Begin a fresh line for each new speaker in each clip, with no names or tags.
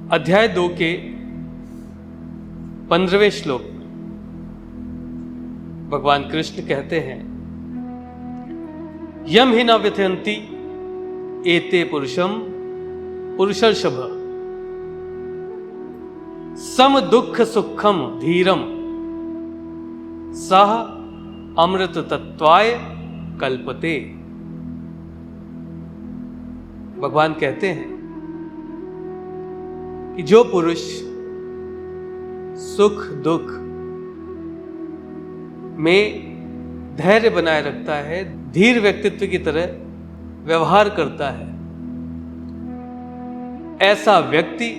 अध्याय 2 के 15वें श्लोक में भगवान कृष्ण कहते हैं, यम हि न व्यथयन्ति एते पुरुषम पुरुषर्षभ सम दुख सुखम धीरम सह अमृत तत्वाय कल्पते। भगवान कहते हैं कि जो पुरुष सुख दुख में धैर्य बनाए रखता है, धीर व्यक्तित्व की तरह व्यवहार करता है, ऐसा व्यक्ति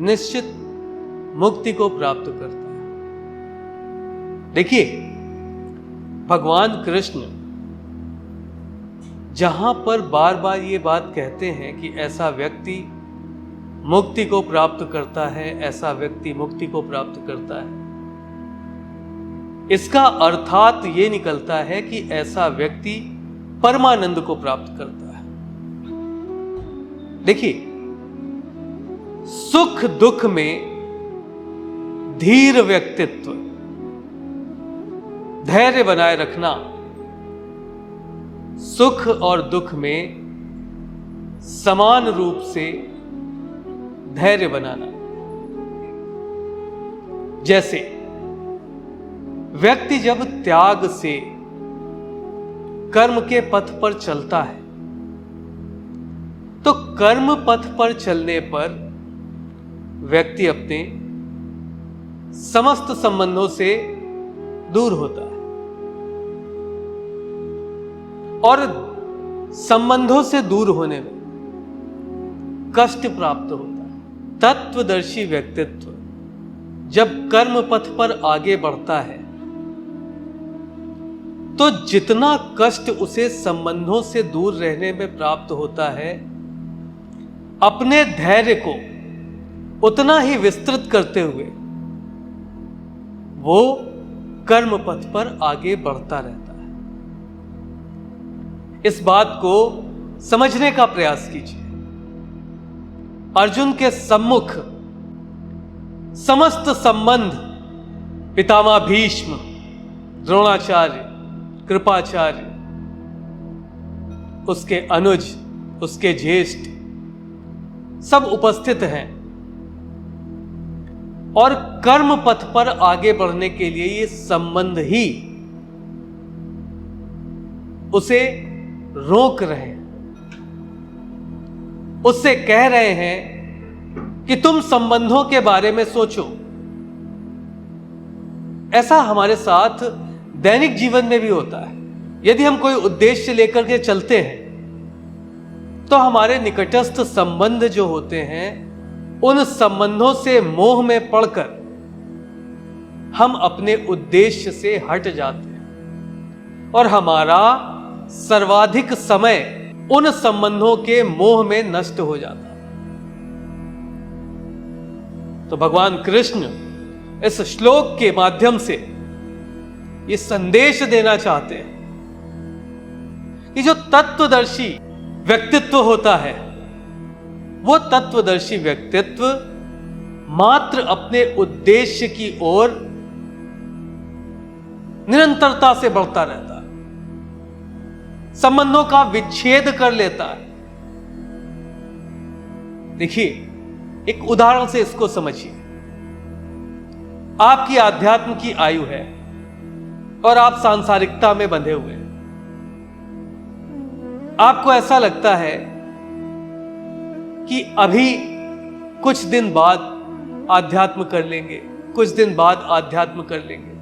निश्चित मुक्ति को प्राप्त करता है। देखिए, भगवान कृष्ण जहां पर बार बार ये बात कहते हैं कि ऐसा व्यक्ति मुक्ति को प्राप्त करता है, ऐसा व्यक्ति मुक्ति को प्राप्त करता है, इसका अर्थात ये निकलता है कि ऐसा व्यक्ति परमानंद को प्राप्त करता है। देखिए, सुख दुख में धीर व्यक्तित्व, धैर्य बनाए रखना, सुख और दुख में समान रूप से धैर्य बनाना। जैसे व्यक्ति जब त्याग से कर्म के पथ पर चलता है, तो कर्म पथ पर चलने पर व्यक्ति अपने समस्त संबंधों से दूर होता है और संबंधों से दूर होने में कष्ट प्राप्त होता है। तत्वदर्शी व्यक्तित्व जब कर्म पथ पर आगे बढ़ता है, तो जितना कष्ट उसे संबंधों से दूर रहने में प्राप्त होता है, अपने धैर्य को उतना ही विस्तृत करते हुए वो कर्म पथ पर आगे बढ़ता रहता है। इस बात को समझने का प्रयास कीजिए। अर्जुन के सम्मुख समस्त संबंध पितामह भीष्म, द्रोणाचार्य, कृपाचार्य, उसके अनुज, उसके ज्येष्ठ सब उपस्थित हैं और कर्म पथ पर आगे बढ़ने के लिए ये संबंध ही उसे रोक रहे हैं, उससे कह रहे हैं कि तुम संबंधों के बारे में सोचो। ऐसा हमारे साथ दैनिक जीवन में भी होता है। यदि हम कोई उद्देश्य लेकर के चलते हैं, तो हमारे निकटस्थ संबंध जो होते हैं, उन संबंधों से मोह में पड़कर हम अपने उद्देश्य से हट जाते हैं और हमारा सर्वाधिक समय उन संबंधों के मोह में नष्ट हो जाता है। तो भगवान कृष्ण इस श्लोक के माध्यम से ये संदेश देना चाहते हैं कि जो तत्वदर्शी व्यक्तित्व होता है, वो तत्वदर्शी व्यक्तित्व मात्र अपने उद्देश्य की ओर निरंतरता से बढ़ता रहता है, संबंधों का विच्छेद कर लेता है। देखिए, एक उदाहरण से इसको समझिए। आपकी आध्यात्म की आयु है और आप सांसारिकता में बंधे हुए हैं। आपको ऐसा लगता है कि अभी कुछ दिन बाद आध्यात्म कर लेंगे, कुछ दिन बाद आध्यात्म कर लेंगे।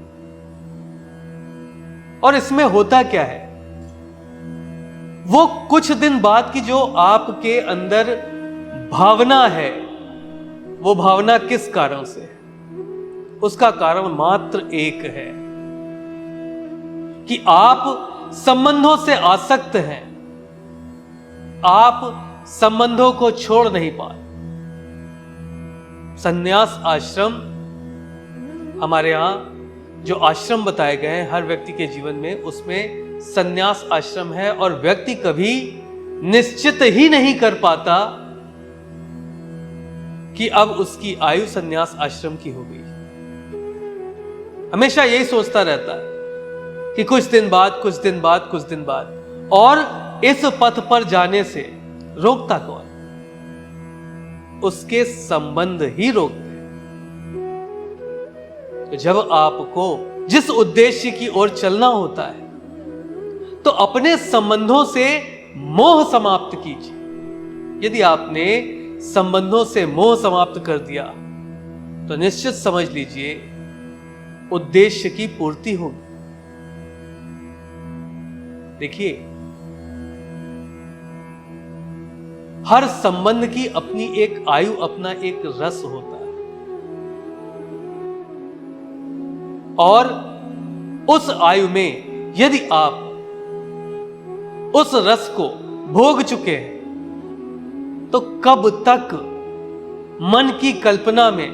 और इसमें होता क्या है, वो कुछ दिन बाद की जो आपके अंदर भावना है, वो भावना किस कारण से है? उसका कारण मात्र एक है कि आप संबंधों से आसक्त हैं, आप संबंधों को छोड़ नहीं पाए। संन्यास आश्रम, हमारे यहां जो आश्रम बताए गए हैं हर व्यक्ति के जीवन में, उसमें संन्यास आश्रम है और व्यक्ति कभी निश्चित ही नहीं कर पाता कि अब उसकी आयु संन्यास आश्रम की हो गई। हमेशा यही सोचता रहता है कि कुछ दिन बाद, और इस पथ पर जाने से रोकता कौन? उसके संबंध ही रोकते हैं। तो जब आपको जिस उद्देश्य की ओर चलना होता है तो अपने संबंधों से मोह समाप्त कीजिए। यदि आपने संबंधों से मोह समाप्त कर दिया तो निश्चित समझ लीजिए उद्देश्य की पूर्ति होगी। देखिए, हर संबंध की अपनी एक आयु, अपना एक रस होता है, और उस आयु में यदि आप उस रस को भोग चुके हैं तो कब तक मन की कल्पना में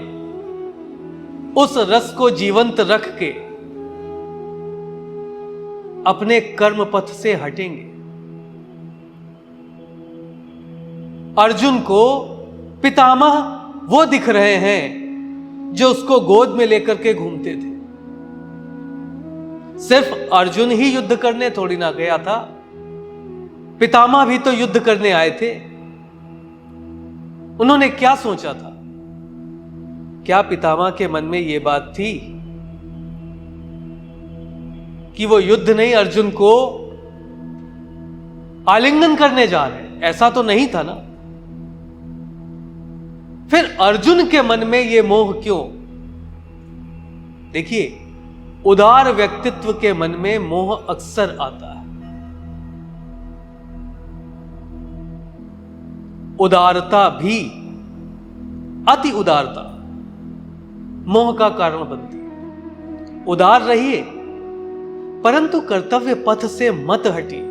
उस रस को जीवंत रख के अपने कर्म पथ से हटेंगे? अर्जुन को पितामह वो दिख रहे हैं जो उसको गोद में लेकर के घूमते थे। सिर्फ अर्जुन ही युद्ध करने थोड़ी ना गया था, पितामह भी तो युद्ध करने आए थे। उन्होंने क्या सोचा था? क्या पितामह के मन में यह बात थी कि वो युद्ध नहीं, अर्जुन को आलिंगन करने जा रहे हैं? ऐसा तो नहीं था ना। फिर अर्जुन के मन में यह मोह क्यों? देखिए, उदार व्यक्तित्व के मन में मोह अक्सर आता है। उदारता भी, अति उदारता मोह का कारण बनती है। उदार रहिए परंतु कर्तव्य पथ से मत हटिए।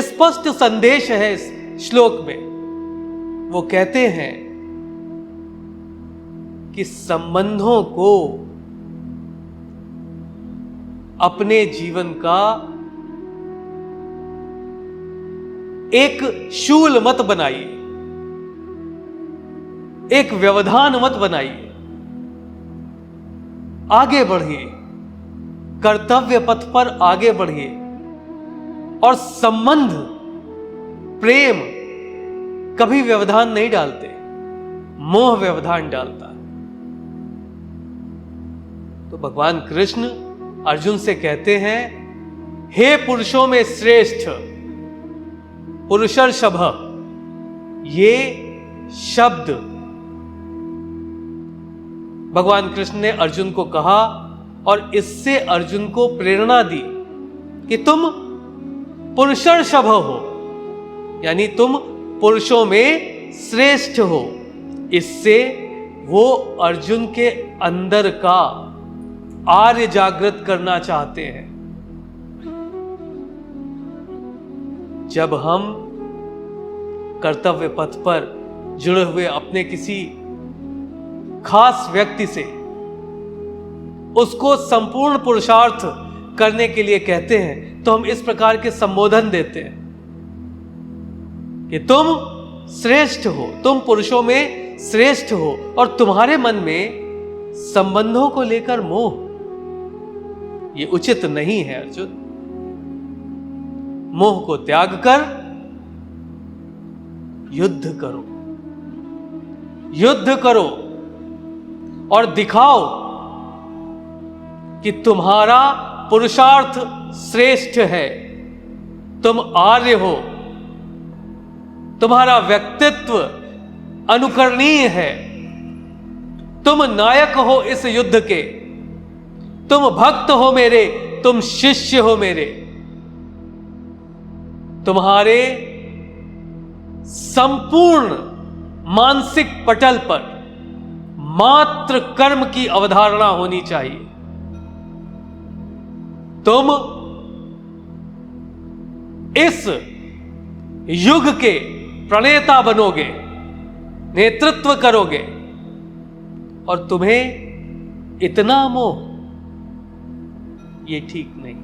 स्पष्ट संदेश है इस श्लोक में। वो कहते हैं कि संबंधों को अपने जीवन का एक शूल मत बनाइए, एक व्यवधान मत बनाइए। आगे बढ़िए, कर्तव्य पथ पर आगे बढ़िए। और संबंध, प्रेम कभी व्यवधान नहीं डालते, मोह व्यवधान डालता है। तो भगवान कृष्ण अर्जुन से कहते हैं, हे पुरुषों में श्रेष्ठ, पुरुषर्षभ, ये शब्द भगवान कृष्ण ने अर्जुन को कहा और इससे अर्जुन को प्रेरणा दी कि तुम पुरुषर्षभ हो, यानी तुम पुरुषों में श्रेष्ठ हो। इससे वो अर्जुन के अंदर का आर्य जागृत करना चाहते हैं। जब हम कर्तव्य पथ पर जुड़े हुए अपने किसी खास व्यक्ति से उसको संपूर्ण पुरुषार्थ करने के लिए कहते हैं तो हम इस प्रकार के संबोधन देते हैं कि तुम श्रेष्ठ हो, तुम पुरुषों में श्रेष्ठ हो, और तुम्हारे मन में संबंधों को लेकर मोह, ये उचित नहीं है अर्जुन। मोह को त्याग कर युद्ध करो, युद्ध करो और दिखाओ कि तुम्हारा पुरुषार्थ श्रेष्ठ है, तुम आर्य हो, तुम्हारा व्यक्तित्व अनुकरणीय है, तुम नायक हो इस युद्ध के, तुम भक्त हो मेरे, तुम शिष्य हो मेरे। तुम्हारे संपूर्ण मानसिक पटल पर मात्र कर्म की अवधारणा होनी चाहिए। तुम इस युग के प्रणेता बनोगे, नेतृत्व करोगे, और तुम्हें इतना मोह, ये ठीक नहीं।